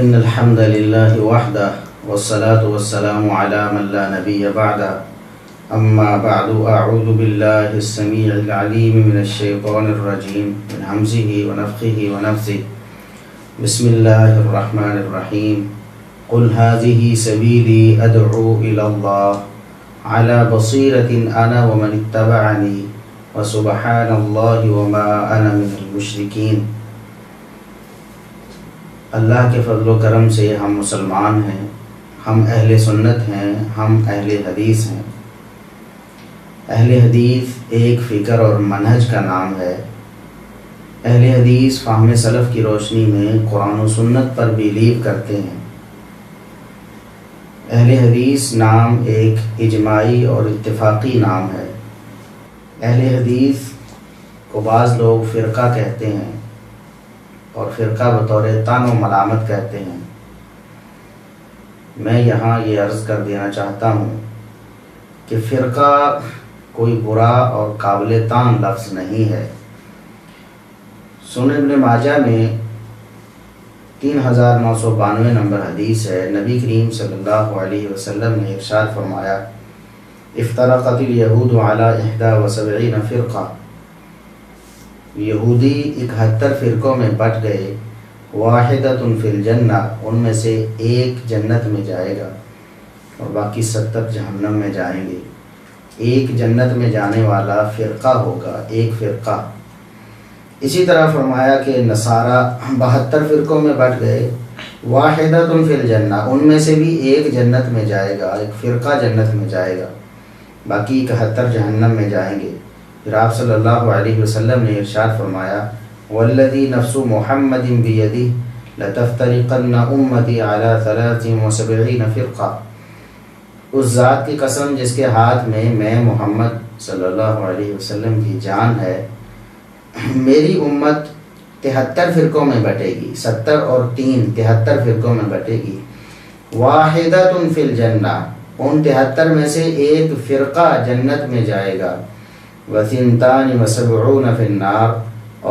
إن الحمد لله وحده والصلاة والسلام على من لا نبي بعده أما بعد أعوذ بالله السميع العليم من الشيطان الرجيم من همزه ونفخه ونفثه بسم الله الرحمن الرحيم قل هذه سبيلي أدعو إلى الله على بصيرة أنا ومن اتبعني وسبحان الله وما أنا من المشركين۔ اللہ کے فضل و کرم سے ہم مسلمان ہیں، ہم اہل سنت ہیں، ہم اہل حدیث ہیں۔ اہل حدیث ایک فکر اور منہج کا نام ہے۔ اہل حدیث فہم سلف کی روشنی میں قرآن و سنت پر بیلیو کرتے ہیں۔ اہل حدیث نام ایک اجماعی اور اتفاقی نام ہے۔ اہل حدیث کو بعض لوگ فرقہ کہتے ہیں اور فرقہ بطور طعن و ملامت کہتے ہیں۔ میں یہاں یہ عرض کر دینا چاہتا ہوں کہ فرقہ کوئی برا اور قابل طعن لفظ نہیں ہے۔ سنن ابن ماجہ میں 3992 نمبر حدیث ہے، نبی کریم صلی اللہ علیہ وسلم نے ارشاد فرمایا افترقت الیہود علی 71 فرقہ، یہودی 71 فرقوں میں بٹ گئے، واحدۃ فی الجنہ، ان میں سے ایک جنت میں جائے گا اور باقی 70 جہنم میں جائیں گے۔ ایک جنت میں جانے والا فرقہ ہوگا، ایک فرقہ۔ اسی طرح فرمایا کہ نصارہ 72 فرقوں میں بٹ گئے، واحدۃ فی الجنہ، ان میں سے بھی ایک جنت میں جائے گا، ایک فرقہ جنت میں جائے گا، باقی 71 جہنم میں جائیں گے۔ پھر آپ صلی اللہ علیہ وسلم نے ارشاد فرمایا والذی نفس محمد بیدہ لتفترقن امتی علی 73 فرقہ، اس ذات کی قسم جس کے ہاتھ میں محمد صلی اللہ علیہ وسلم کی جان ہے، میری امت 73 فرقوں میں بٹے گی، 70 اور 3 73 فرقوں میں بٹے گی، واحدۃ فی الجنہ، ان 73 میں سے ایک فرقہ جنت میں جائے گا، وثنتان وسبعون فی النار،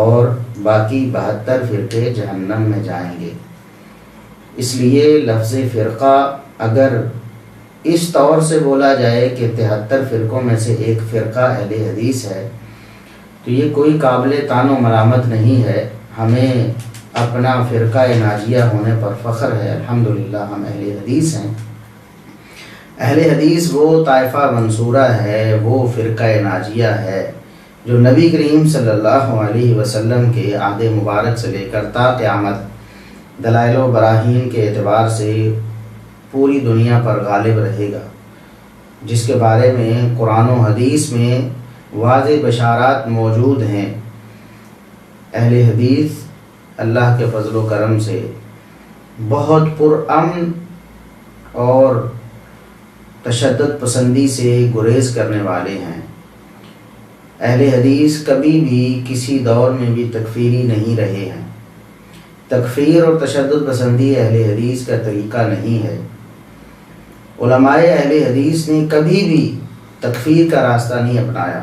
اور باقی 72 فرقے جہنم میں جائیں گے۔ اس لیے لفظ فرقہ اگر اس طور سے بولا جائے کہ 73 فرقوں میں سے ایک فرقہ اہل حدیث ہے تو یہ کوئی قابل طعن و ملامت نہیں ہے۔ ہمیں اپنا فرقہ ناجیہ ہونے پر فخر ہے، الحمدللہ ہم اہل حدیث ہیں۔ اہل حدیث وہ طائفہ منصورہ ہے، وہ فرقہ ناجیہ ہے جو نبی کریم صلی اللہ علیہ وسلم کے عہد مبارک سے لے کر تا قیامت دلائل و براہین کے اعتبار سے پوری دنیا پر غالب رہے گا، جس کے بارے میں قرآن و حدیث میں واضح بشارات موجود ہیں۔ اہل حدیث اللہ کے فضل و کرم سے بہت پرامن اور تشدد پسندی سے گریز کرنے والے ہیں۔ اہل حدیث کبھی بھی کسی دور میں بھی تکفیری نہیں رہے ہیں۔ تکفیر اور تشدد پسندی اہل حدیث کا طریقہ نہیں ہے۔ علماء اہل حدیث نے کبھی بھی تکفیر کا راستہ نہیں اپنایا،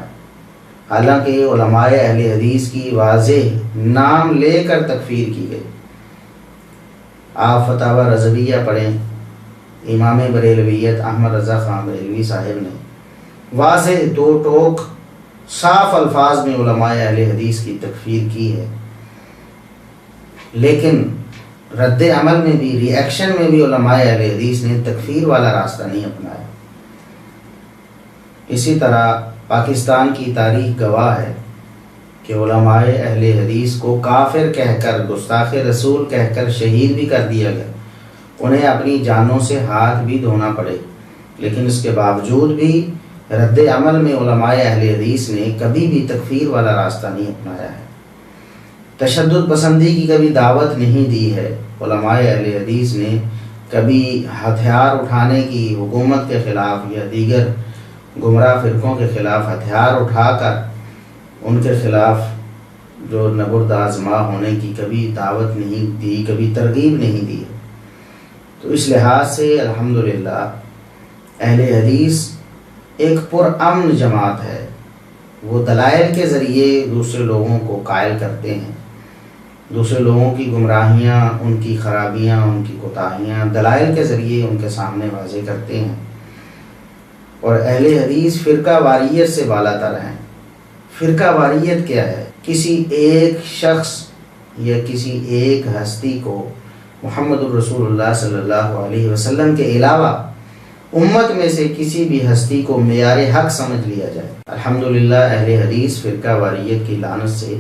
حالانکہ علماء اہل حدیث کی واضح نام لے کر تکفیر کی گئی۔ آپ فتاوی رضویہ پڑھیں، امام بریلویت احمد رضا خان بریلوی صاحب نے واضح دو ٹوک صاف الفاظ میں علماء اہل حدیث کی تکفیر کی ہے، لیکن رد عمل میں بھی، ری ایکشن میں بھی علماء اہل حدیث نے تکفیر والا راستہ نہیں اپنایا۔ اسی طرح پاکستان کی تاریخ گواہ ہے کہ علماء اہل حدیث کو کافر کہہ کر، گستاخ رسول کہہ کر شہید بھی کر دیا گیا، انہیں اپنی جانوں سے ہاتھ بھی دھونا پڑے، لیکن اس کے باوجود بھی رد عمل میں علماء اہل حدیث نے کبھی بھی تکفیر والا راستہ نہیں اپنایا ہے، تشدد پسندی کی کبھی دعوت نہیں دی ہے۔ علماء اہل حدیث نے کبھی ہتھیار اٹھانے کی حکومت کے خلاف یا دیگر گمراہ فرقوں کے خلاف ہتھیار اٹھا کر ان کے خلاف جو نبرد آزما ہونے کی کبھی دعوت نہیں دی، کبھی ترغیب نہیں دی۔ تو اس لحاظ سے الحمدللہ اہل حدیث ایک پرامن جماعت ہے، وہ دلائل کے ذریعے دوسرے لوگوں کو قائل کرتے ہیں، دوسرے لوگوں کی گمراہیاں، ان کی خرابیاں، ان کی کوتاہیاں دلائل کے ذریعے ان کے سامنے واضح کرتے ہیں۔ اور اہل حدیث فرقہ واریت سے بالا تر ہیں۔ فرقہ واریت کیا ہے؟ کسی ایک شخص یا کسی ایک ہستی کو محمد الرسول اللہ صلی اللہ علیہ وسلم کے علاوہ امت میں سے کسی بھی ہستی کو معیار حق سمجھ لیا جائے۔ الحمدللہ اہل حدیث فرقہ واریت کی لعنت سے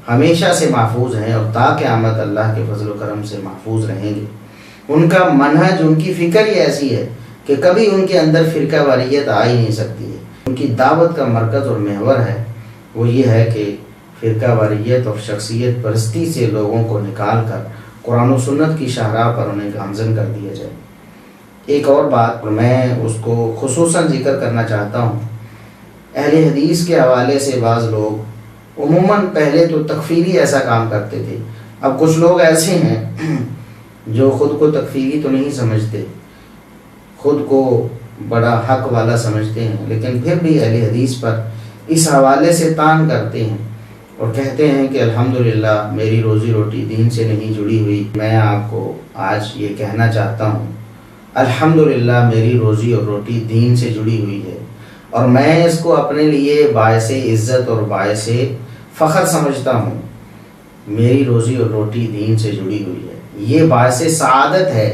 ہمیشہ سے محفوظ ہیں اور تا قیامت اللہ کے فضل و کرم سے محفوظ رہیں گے۔ ان کا منہج، ان کی فکر ہی ایسی ہے کہ کبھی ان کے اندر فرقہ واریت آ ہی نہیں سکتی ہے۔ ان کی دعوت کا مرکز اور محور ہے وہ یہ ہے کہ فرقہ واریت اور شخصیت پرستی سے لوگوں کو نکال کر قرآن و سنت کی شاہراہ پر انہیں گامزن کر دیا جائے۔ ایک اور بات میں اس کو خصوصاً ذکر کرنا چاہتا ہوں، اہل حدیث کے حوالے سے بعض لوگ عموماً پہلے تو تکفیری ایسا کام کرتے تھے، اب کچھ لوگ ایسے ہیں جو خود کو تکفیری تو نہیں سمجھتے، خود کو بڑا حق والا سمجھتے ہیں، لیکن پھر بھی اہل حدیث پر اس حوالے سے طعن کرتے ہیں اور کہتے ہیں کہ الحمدللہ میری روزی روٹی دین سے نہیں جڑی ہوئی۔ میں آپ کو آج یہ کہنا چاہتا ہوں الحمدللہ میری روزی اور روٹی دین سے جڑی ہوئی ہے، اور میں اس کو اپنے لیے باعث عزت اور باعث فخر سمجھتا ہوں۔ میری روزی اور روٹی دین سے جڑی ہوئی ہے، یہ باعث سعادت ہے،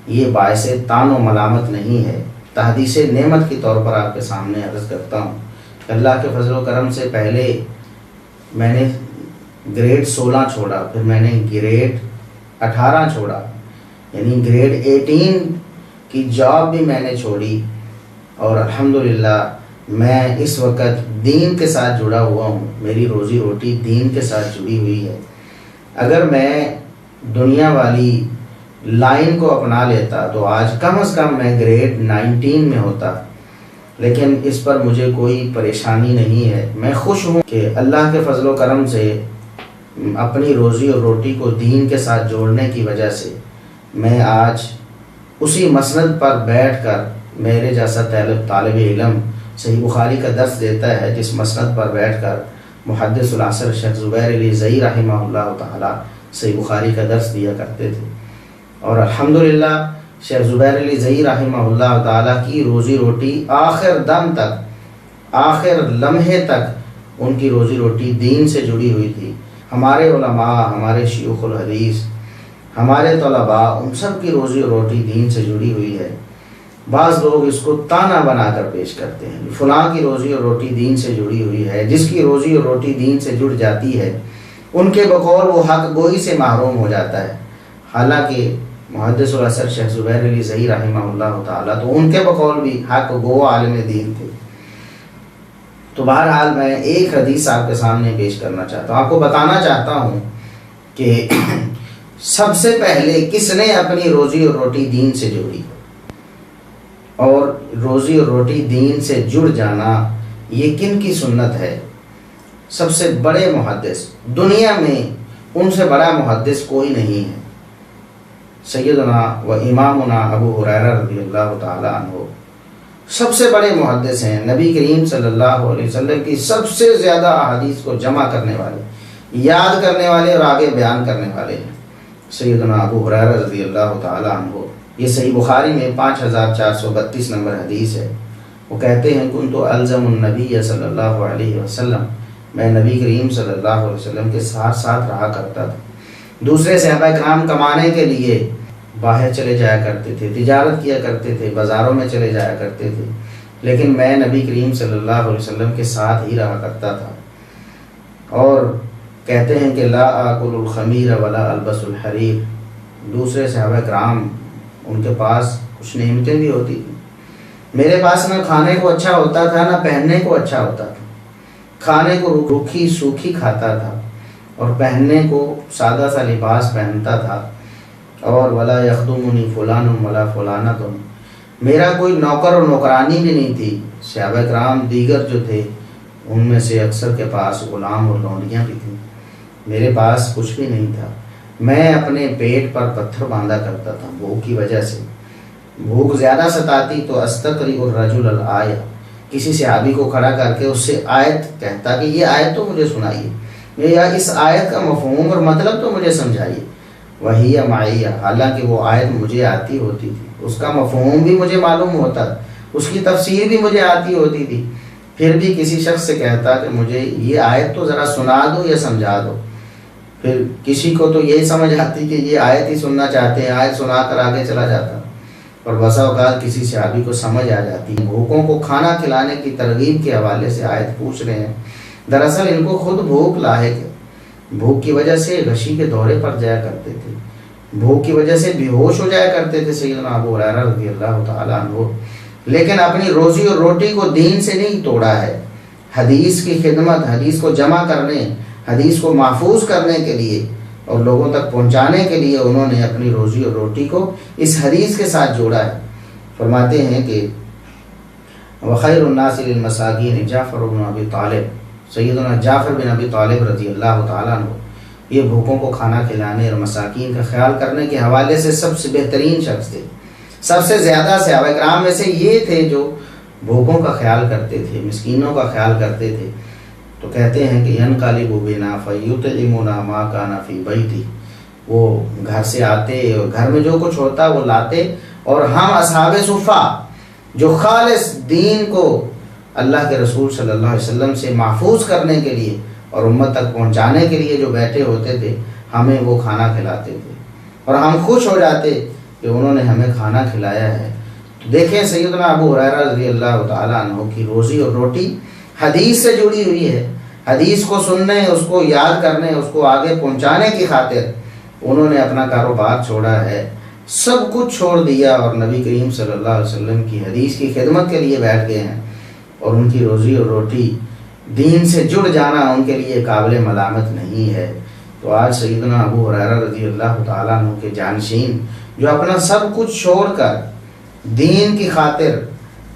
یہ باعث طعن و ملامت نہیں ہے۔ تحدیث نعمت کے طور پر آپ کے سامنے عرض کرتا ہوں، اللہ کے فضل و کرم سے پہلے میں نے گریڈ 16 چھوڑا، پھر میں نے گریڈ 18 چھوڑا، یعنی گریڈ 18 کی جاب بھی میں نے چھوڑی، اور الحمدللہ میں اس وقت دین کے ساتھ جڑا ہوا ہوں۔ میری روزی روٹی دین کے ساتھ جڑی ہوئی ہے۔ اگر میں دنیا والی لائن کو اپنا لیتا تو آج کم از کم میں گریڈ 19 میں ہوتا، لیکن اس پر مجھے کوئی پریشانی نہیں ہے۔ میں خوش ہوں کہ اللہ کے فضل و کرم سے اپنی روزی اور روٹی کو دین کے ساتھ جوڑنے کی وجہ سے میں آج اسی مسند پر بیٹھ کر، میرے جیسا طالب علم صحیح بخاری کا درس دیتا ہے، جس مسند پر بیٹھ کر محدث العصر شیخ زبیر علی زئی رحمہ اللہ تعالی صحیح بخاری کا درس دیا کرتے تھے، اور الحمدللہ شیخ زبیر علی زئی رحمہ اللہ تعالیٰ کی روزی روٹی آخر دم تک، آخر لمحے تک ان کی روزی روٹی دین سے جڑی ہوئی تھی۔ ہمارے علماء، ہمارے شیوخ الحدیث، ہمارے طلباء، ان سب کی روزی روٹی دین سے جڑی ہوئی ہے۔ بعض لوگ اس کو تانا بنا کر پیش کرتے ہیں، فلاں کی روزی اور روٹی دین سے جڑی ہوئی ہے۔ جس کی روزی اور روٹی دین سے جڑ جاتی ہے ان کے بقول وہ حق گوئی سے محروم ہو جاتا ہے، حالانکہ محدث العصر شیخ زبیر علی زئی رحمہ اللہ تعالیٰ تو ان کے بقول بھی حق گو عالم دین تھے۔ تو بہرحال میں ایک حدیث آپ کے سامنے پیش کرنا چاہتا ہوں، آپ کو بتانا چاہتا ہوں کہ سب سے پہلے کس نے اپنی روزی اور روٹی دین سے جوڑی، اور روزی اور روٹی دین سے جڑ جانا یہ کن کی سنت ہے؟ سب سے بڑے محدث دنیا میں، ان سے بڑا محدث کوئی نہیں ہے، سیدنا و امامنا ابو ہریرہ رضی اللہ تعالی عنہ سب سے بڑے محدث ہیں۔ نبی کریم صلی اللہ علیہ وسلم کی سب سے زیادہ احادیث کو جمع کرنے والے، یاد کرنے والے اور آگے بیان کرنے والے ہیں سیدنا ابو ہریرہ رضی اللہ تعالی عنہ۔ یہ صحیح بخاری میں 5432 نمبر حدیث ہے۔ وہ کہتے ہیں کنت الزم النبی صلی اللہ علیہ وسلم، میں نبی کریم صلی اللہ علیہ وسلم کے ساتھ ساتھ رہا کرتا تھا۔ دوسرے صحابہ کرام کمانے کے لیے باہر چلے جایا کرتے تھے، تجارت کیا کرتے تھے، بازاروں میں چلے جایا کرتے تھے، لیکن میں نبی کریم صلی اللہ علیہ وسلم کے ساتھ ہی رہا کرتا تھا۔ اور کہتے ہیں کہ لا آکل الخمیر ولا البس الحریر، دوسرے صحابہ کرام ان کے پاس کچھ نعمتیں بھی ہوتی تھیں، میرے پاس نہ کھانے کو اچھا ہوتا تھا نہ پہننے کو اچھا ہوتا تھا، کھانے کو روکھی سوکھی کھاتا تھا اور پہننے کو سادہ سا لباس پہنتا تھا، اور ولا یخدمنی فلان ولا فلانۃ، میرا کوئی نوکر اور نوکرانی بھی نہیں تھی۔ صحابہ کرام دیگر جو تھے ان میں سے اکثر کے پاس غلام اور لونڈیاں بھی تھیں، میرے پاس کچھ بھی نہیں تھا۔ میں اپنے پیٹ پر پتھر باندھا کرتا تھا بھوک کی وجہ سے، بھوک زیادہ ستاتی تو استقری الرجل الآیہ، کسی صحابی کو کھڑا کر کے اس سے آیت کہتا کہ یہ آیت تو مجھے سنائیے، یا اس آیت کا مفہوم اور مطلب تو مجھے سمجھائیے۔ وہی معیہ، حالانکہ وہ آیت مجھے آتی ہوتی تھی، اس کا مفہوم بھی مجھے معلوم ہوتا، اس کی تفسیر بھی مجھے آتی ہوتی تھی، پھر بھی کسی شخص سے کہتا کہ مجھے یہ آیت تو ذرا سنا دو یا سمجھا دو، پھر کسی کو تو یہی سمجھ آتی کہ یہ آیت ہی سننا چاہتے ہیں، آیت سنا کر آگے چلا جاتا، اور بسا اوقات کسی صحابی کو سمجھ آ جاتی ہے۔ بھوکوں کو کھانا کھلانے کی ترغیب کے حوالے سے آیت پوچھ رہے ہیں، دراصل ان کو خود بھوک لاحق ہے، بھوک کی وجہ سے غشی کے دورے پر جایا کرتے تھے، بھوک کی وجہ سے بے ہوش ہو جایا کرتے تھے سیدنا ابو ہریرہ رضی اللہ تعالیٰ عنہ، لیکن اپنی روزی اور روٹی کو دین سے نہیں توڑا ہے، حدیث کی خدمت، حدیث کو جمع کرنے، حدیث کو محفوظ کرنے کے لیے اور لوگوں تک پہنچانے کے لیے انہوں نے اپنی روزی اور روٹی کو اس حدیث کے ساتھ جوڑا ہے۔ فرماتے ہیں کہ وخیر الناس للمساکین جعفر بن ابی طالب، سیدنا جعفر بن ابی طالب رضی اللہ تعالیٰ عنہ یہ بھوکوں کو کھانا کھلانے اور مساکین کا خیال کرنے کے حوالے سے سب سے بہترین شخص تھے، سب سے زیادہ صحابہ کرام میں سے یہ تھے جو بھوکوں کا خیال کرتے تھے، مسکینوں کا خیال کرتے تھے۔ تو کہتے ہیں کہ ینقلب بنا فیطعمنا ما کان فی بیتی، وہ گھر سے آتے اور گھر میں جو کچھ ہوتا وہ لاتے، اور ہم اصحاب صفہ جو خالص دین کو اللہ کے رسول صلی اللہ علیہ وسلم سے محفوظ کرنے کے لیے اور امت تک پہنچانے کے لیے جو بیٹھے ہوتے تھے، ہمیں وہ کھانا کھلاتے تھے، اور ہم خوش ہو جاتے کہ انہوں نے ہمیں کھانا کھلایا ہے۔ تو دیکھیں سیدنا ابو ہریرہ رضی اللہ تعالیٰ عنہ کی روزی اور روٹی حدیث سے جڑی ہوئی ہے، حدیث کو سننے، اس کو یاد کرنے، اس کو آگے پہنچانے کی خاطر انہوں نے اپنا کاروبار چھوڑا ہے، سب کچھ چھوڑ دیا اور نبی کریم صلی اللہ علیہ وسلم کی حدیث کی خدمت کے لیے بیٹھ گئے ہیں، اور ان کی روزی اور روٹی دین سے جڑ جانا ان کے لیے قابل ملامت نہیں ہے۔ تو آج سیدنا ابو ہریرہ رضی اللہ تعالیٰ عنہ کے جانشین جو اپنا سب کچھ چھوڑ کر دین کی خاطر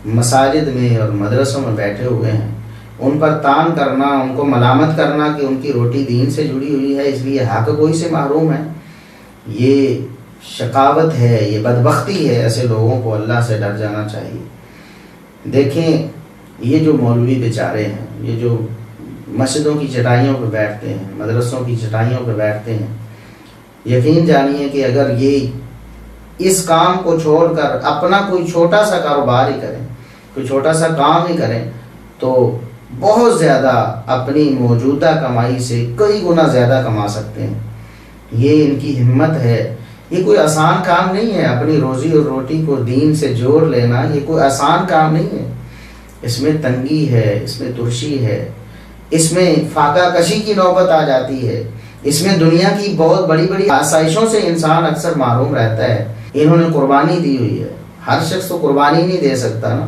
مساجد میں اور مدرسوں میں بیٹھے ہوئے ہیں، ان پر تان کرنا، ان کو ملامت کرنا کہ ان کی روٹی دین سے جڑی ہوئی ہے اس لیے حق گوئی سے محروم ہے، یہ شقاوت ہے، یہ بدبختی ہے۔ ایسے لوگوں کو اللہ سے ڈر جانا چاہیے۔ دیکھیں یہ جو مولوی بیچارے ہیں، یہ جو مسجدوں کی چٹائیوں پہ بیٹھتے ہیں، مدرسوں کی چٹائیوں پہ بیٹھتے ہیں، یقین جانیے کہ اگر یہ اس کام کو چھوڑ کر اپنا کوئی چھوٹا سا کاروبار ہی کریں، کوئی چھوٹا سا کام ہی کریں، تو بہت زیادہ اپنی موجودہ کمائی سے کئی گنا زیادہ کما سکتے ہیں۔ یہ ان کی ہمت ہے، یہ کوئی آسان کام نہیں ہے، اپنی روزی اور روٹی کو دین سے جوڑ لینا یہ کوئی آسان کام نہیں ہے، اس میں تنگی ہے، اس میں ترشی ہے، اس میں فاقہ کشی کی نوبت آ جاتی ہے، اس میں دنیا کی بہت بڑی بڑی آسائشوں سے انسان اکثر محروم رہتا ہے۔ انہوں نے قربانی دی ہوئی ہے، ہر شخص تو قربانی نہیں دے سکتا نا،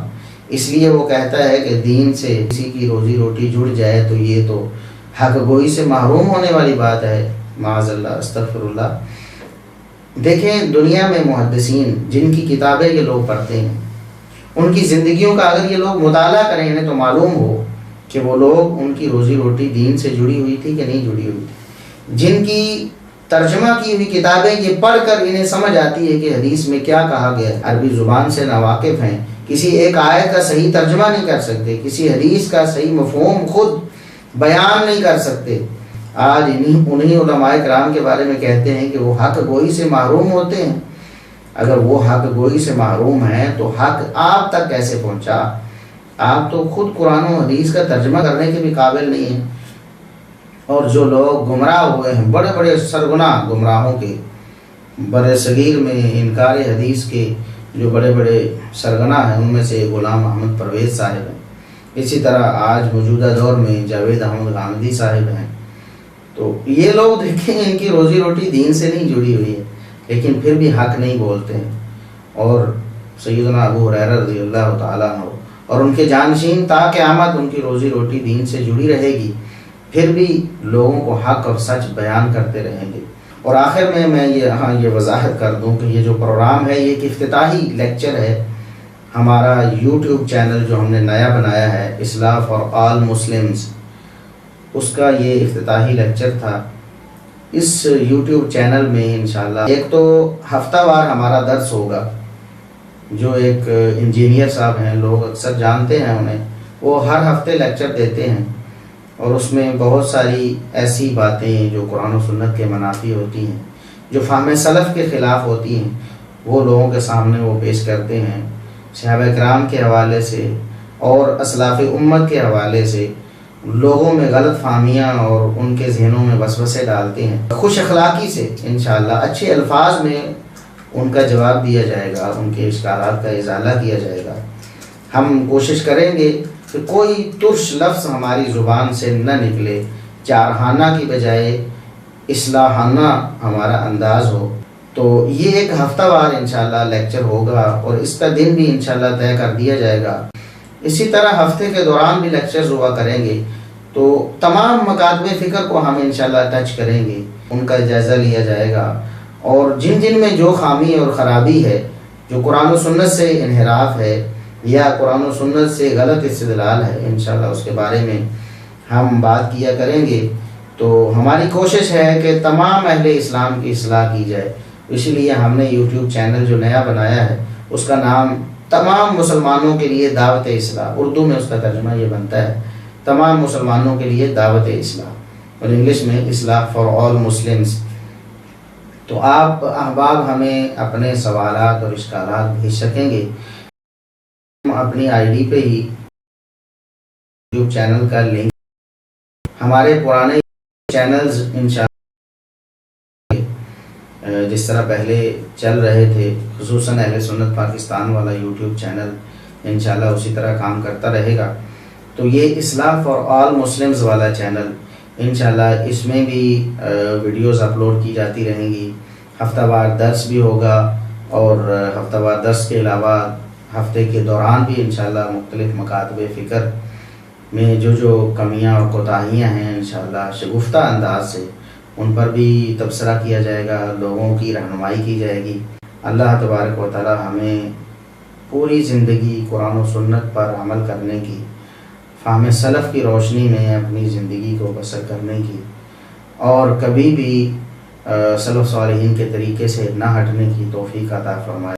اس لیے وہ کہتا ہے کہ دین سے کسی کی روزی روٹی جڑ جائے تو یہ تو حق گوئی سے محروم ہونے والی بات ہے، معاذ اللہ، استغفر اللہ۔ دیکھیں دنیا میں محدثین جن کی کتابیں یہ لوگ پڑھتے ہیں، ان کی زندگیوں کا اگر یہ لوگ مطالعہ کریں انہیں تو معلوم ہو کہ وہ لوگ، ان کی روزی روٹی دین سے جڑی ہوئی تھی کہ نہیں جڑی ہوئی تھی۔ جن کی ترجمہ کی ہوئی کتابیں یہ پڑھ کر انہیں سمجھ آتی ہے کہ حدیث میں کیا کہا گیا ہے، عربی زبان سے ناواقف ہیں، کسی ایک آیت کا صحیح ترجمہ نہیں کر سکتے، کسی حدیث کا صحیح مفہوم خود بیان نہیں کر سکتے، آج انہی علماء کرام کے بارے میں کہتے ہیں کہ وہ حق گوئی سے محروم ہوتے ہیں۔ اگر وہ حق گوئی سے محروم ہیں تو حق آپ تک کیسے پہنچا؟ آپ تو خود قرآن و حدیث کا ترجمہ کرنے کے بھی قابل نہیں ہیں۔ اور جو لوگ گمراہ ہوئے ہیں، بڑے بڑے سرگناہ گمراہوں کے، بر صغیر میں انکار حدیث کے جو بڑے بڑے سرگناہ ہیں، ان میں سے غلام احمد پرویز صاحب ہیں، اسی طرح آج موجودہ دور میں جاوید احمد غامدی صاحب ہیں۔ تو یہ لوگ دیکھیں ان کی روزی روٹی دین سے نہیں جڑی ہوئی ہے، لیکن پھر بھی حق نہیں بولتے ہیں، اور سیدنا ابو ہریرہ رضی اللہ تعالیٰ عنہ اور ان کے جانشین تا قیامت ان کی روزی روٹی دین سے جڑی رہے گی، پھر بھی لوگوں کو حق اور سچ بیان کرتے رہیں گے۔ اور آخر میں یہ وضاحت کر دوں کہ یہ جو پروگرام ہے یہ ایک افتتاحی لیکچر ہے، ہمارا یوٹیوب چینل جو ہم نے نیا بنایا ہے، اصلاح فار آل مسلمز، اس کا یہ افتتاحی لیکچر تھا۔ اس یوٹیوب چینل میں انشاءاللہ ایک تو ہفتہ وار ہمارا درس ہوگا، جو ایک انجینئر صاحب ہیں، لوگ اکثر جانتے ہیں انہیں، وہ ہر ہفتے لیکچر دیتے ہیں، اور اس میں بہت ساری ایسی باتیں جو قرآن و سنت کے منافی ہوتی ہیں، جو فہم سلف کے خلاف ہوتی ہیں، وہ لوگوں کے سامنے وہ پیش کرتے ہیں، صحابہ کرام کے حوالے سے اور اسلاف امت کے حوالے سے لوگوں میں غلط فہمیاں اور ان کے ذہنوں میں وسوسے ڈالتے ہیں۔ خوش اخلاقی سے انشاءاللہ اچھے الفاظ میں ان کا جواب دیا جائے گا، ان کے اشکالات کا ازالہ کیا جائے گا۔ ہم کوشش کریں گے کہ کوئی ترش لفظ ہماری زبان سے نہ نکلے، جارحانہ کی بجائے اصلاحانہ ہمارا انداز ہو۔ تو یہ ایک ہفتہ وار انشاءاللہ لیکچر ہوگا اور اس کا دن بھی انشاءاللہ طے کر دیا جائے گا۔ اسی طرح ہفتے کے دوران بھی لیکچرز ہوا کریں گے، تو تمام مکاتب فکر کو ہم انشاءاللہ ٹچ کریں گے، ان کا جائزہ لیا جائے گا، اور جن جن میں جو خامی اور خرابی ہے، جو قرآن و سنت سے انحراف ہے یا قرآن و سنت سے غلط استدلال ہے، انشاءاللہ اس کے بارے میں ہم بات کیا کریں گے۔ تو ہماری کوشش ہے کہ تمام اہل اسلام کی اصلاح کی جائے، اسی لیے ہم نے یوٹیوب چینل جو نیا بنایا ہے اس کا نام تمام مسلمانوں کے لیے دعوت اصلاح، اردو میں اس کا ترجمہ یہ بنتا ہے تمام مسلمانوں کے لیے دعوت اصلاح، اور انگلش میں اصلاح فار آل مسلمز۔ تو آپ احباب ہمیں اپنے سوالات اور اشکالات بھیج سکیں گے، ہم اپنی آئی ڈی پہ ہی یوٹیوب چینل کا لنک، ہمارے پرانے چینلز انشاءاللہ جس طرح پہلے چل رہے تھے، خصوصاً اہل سنت پاکستان والا یوٹیوب چینل انشاءاللہ اسی طرح کام کرتا رہے گا۔ تو یہ اصلاح فار آل مسلمز والا چینل انشاءاللہ اس میں بھی ویڈیوز اپلوڈ کی جاتی رہیں گی، ہفتہ وار درس بھی ہوگا، اور ہفتہ وار درس کے علاوہ ہفتے کے دوران بھی انشاءاللہ مختلف مکاتب فکر میں جو کمیاں اور کوتاہیاں ہیں انشاءاللہ شگفتہ انداز سے ان پر بھی تبصرہ کیا جائے گا، لوگوں کی رہنمائی کی جائے گی۔ اللہ تبارک و تعالی ہمیں پوری زندگی قرآن و سنت پر عمل کرنے کی، فہم سلف کی روشنی میں اپنی زندگی کو بسر کرنے کی، اور کبھی بھی سلف صالحین کے طریقے سے نہ ہٹنے کی توفیق عطا فرمائے۔